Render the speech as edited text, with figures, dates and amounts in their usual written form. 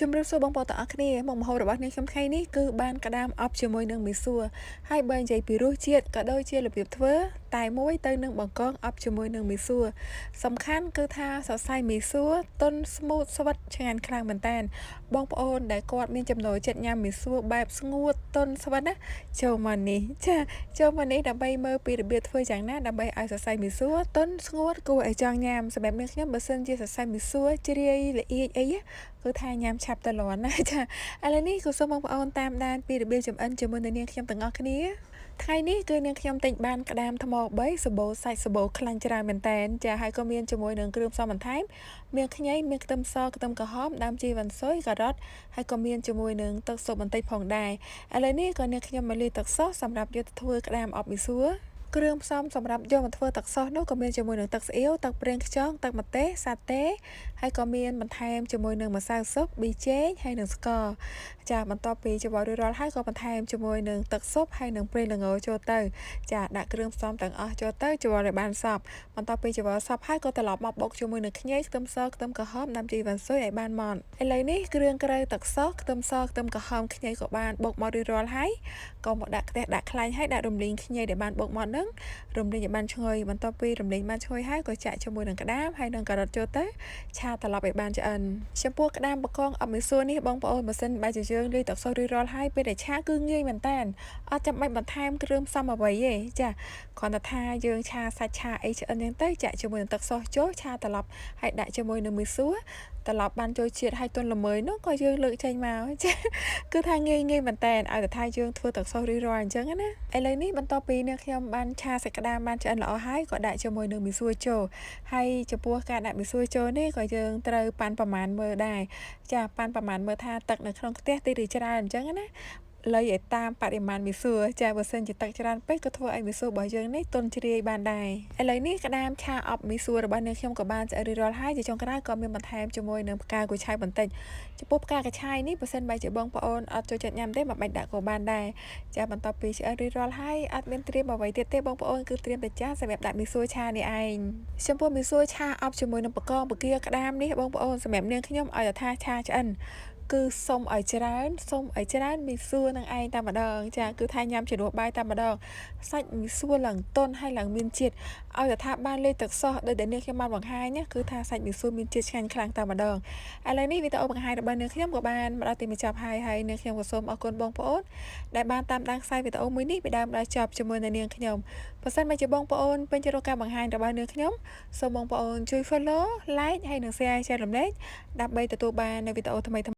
ជំរាបសួរបងប្អូនទាំងអស់គ្នាមកម្ហូបរបស់នាងខ្ញុំថ្ងៃនេះគឺបានក្តាមអប់ជាមួយនឹងមីសួរហើយបើនិយាយពីរសជាតិក៏ដូចជារបៀបធ្វើតែមួយទៅនឹងបង្កងអប់ជាមួយនឹងមីសួរសំខាន់គឺថាសរសៃមីសួរទន់ស្មូតស្វិតឆ្ងាញ់ខ្លាំងមែនតើបងប្អូនដែលគាត់មានចំណូលចិត្តញ៉ាំមីសួរបែបស្ងួតទន់ស្វិតណាចូលមកនេះចាចូលមកនេះដើម្បីមើលពីរបៀបធ្វើយ៉ាងណាដើម្បីឲ្យសរសៃមីសួរទន់ស្ងួតគួរឲ្យចង់ញ៉ាំសម្រាប់នាងខ្ញុំបើសិនជាសរសៃមីសួរជ្រាយល្អៀតអីគឺថាញ៉ាំឆាប់ទៅលាន់ណាចាឥឡូវនេះក៏សូមបងប្អូនតាមដានពីរបៀបចម្អិនជាមួយនឹងនាងខ្ញុំទាំងអស់គ្នាថ្ងៃនេះគឺនាងខ្ញុំទិញបានក្តាមថ្ម3សម្បូរសាច់សម្បូរខ្លាញ់ច្រើនមែនតែនចាហើយក៏មានជាមួយនឹងគ្រឿងផ្សំបន្ថែមមានខ្ញីមានខ្ទឹមសខ្ទឹមក្រហមដើមជីវ៉ាន់ស៊ុយការ៉ុតហើយក៏មានជាមួយនឹងទឹកស៊ុបបន្តិចផងដែរឥឡូវនេះក៏នាងខ្ញុំមកលាយទឹកស៊ុសសម្រាប់យកទៅធ្វើក្តាមអប់មីសួរគ្រឿងផ្សំសម្រាប់យកមកធ្វើទឹកស៊ុសនោះក៏មានជាមួយនឹងទឹកស្អៀវទឹកប្រេងខ្យងទឹកម្ទេសសាតេហើយក៏មានបន្ថែមជាមួយនឹងម្សៅស៊ុបប៊ីចេងហើយនឹងស្ករចាបន្ទាប់ពីច្របល់រួចរាល់ហើយក៏បន្ថែមជាមួយនឹងទឹកស៊ុបហើយនឹងប្រេងល្ងចូលទៅចាដាក់គ្រឿងផ្សំទាំងអស់ចូលទៅច្របល់ឲ្យបានសព្វបន្ទាប់ពីច្របល់សព្វហើយក៏ត្រឡប់មកបុកជាមួយនឹងខ្ញីខ្ទឹមសខ្ទឹមក្រហមដាំជីវ៉ាន់ស៊ុយឲ្យបានម៉ត់ឥឡូវនេះគ្រឿងក្រៅទឹកស៊ុសខ្ទឹមសខ្ទឹមក្រហមខ្ញីក៏បានបុកមករួចរាល់ហើយក៏មកដាក់ខ្ទះដាក់ខ្លាញ់ហើយដាក់រំលីងខ្ញីដែលបានបុកមកហ្នឹងរំលីងឲ្យបានឈ្ងុយបន្ទាប់ពីរំលីងបានឈ្ងុយហើយក៏ចាក់ជាមួយនឹងក្តាមហើយនឹងការ៉ុតចូលទៅឆាត្រឡប់ឲ្យបានឆ្អិនចំពោះក្តាមបកងអប់មីសួរនេះបងប្អូនបើសិនបើជាយើងលាយទឹកស៊ុសរួចរាល់ហើយពេលដែលឆាគឺងាយមែនតើអត់ចាំបាច់បន្ថែមគ្រឿងផ្សំអ្វីទេចាគ្រាន់តែថាយើងឆាសាច់ឆាអីឆ្អិនអញ្ចឹងទៅចាក់ជាមួយនឹងទឹកស៊ុសចូលឆាត្រឡប់ហើយដាក់ជាមួយនឹងមីសួរត្រឡប់បានចូលជាតិហើយទន់ល្មើយនោះក៏យើងលើកចេញមកចាគឺថាងាយមែនតើឲ្យតែថាយើងធ្វើទឹកស៊ុសរួចរាល់អញ្ចឹងណាឥឡូវនេះបន្ទាប់ពីនាងខ្ញុំបានឆាសាច់ក្តាមបានឆ្អិនល្អហើយក៏ដាក់ជាមួយនឹងមីសួរចូលហើយចំពោះការដាក់មីសួរចូលនេះក៏យើងត្រូវប៉ាន់ប្រមាណមើលដែរចាប៉ាន់ប្រមាណមើលថាទឹកនៅក្នុងខ្ទះតិចឬច្រើនអញ្ចឹងណាលៃឲ្យតាមបរិមាណមីសួរចាបើសិនជាទឹកច្រើនពេកក៏ធ្វើឲ្យមីសួររបស់យើងនេះទន់ជ្រាយបានដែរឥឡូវនេះក្តាមឆាអប់មីសួររបស់នាងខ្ញុំក៏បានឆ្អិនរួចរាល់ហើយជាចុងក្រោយក៏មានបន្ថែមជាមួយនឹងផ្កាគូឆាយបន្តិចចំពោះផ្កាកញ្ឆាយនេះបើសិនបើជាបងប្អូនអត់ចូលចិត្តញ៉ាំទេមិនបាច់ដាក់ក៏បានដែរចាបន្ទាប់ពីឆ្អិនរួចរាល់ហើយអត់មានត្រៀមអ្វីទៀតទេបងប្អូនគឺត្រៀមតែចានសម្រាប់ដាក់មីសួរឆានេះឯងចំពោះមីសួរឆាអប់ជាមួយនឹងបកងបកាក្តាមនេះបងប្អូនសម្រាប់នាងខ្ញុំឲ្យតែថាឆាឆ្អិនគឺសុំឲ្យច្រើនមីសួរនឹងឯងតែម្ដងចាគឺថាញ៉ាំជំនួសបាយតែម្ដងសាច់មីសួរឡើងទន់ហើយឡើងមានជាតិឲ្យតែថាបានលេខទឹកសោះដូចដែលនាងខ្ញុំបានបង្ហាញណាគឺថាសាច់មីសួរមានជាតិឆ្ងាញ់ខ្លាំងតែម្ដងឥឡូវនេះវីដេអូបង្ហាញរបស់នាងខ្ញុំក៏បានមកដល់ទីបញ្ចប់ហើយនាងខ្ញុំក៏សូមអរគុណបងប្អូនដែលបានតាមដានខ្សែវីដេអូមួយនេះពីដើមដល់ចប់ជាមួយនឹងនាងខ្ញុំបើសិនមកជាបងប្អូនពេញចិត្តការបង្ហាញរបស់នាងខ្ញុំសូមបងប្អូនជួយ follow like ហើយនិង share ចែករំលែកដើម្បីទទួលបាននូវវីដេអូថ្មី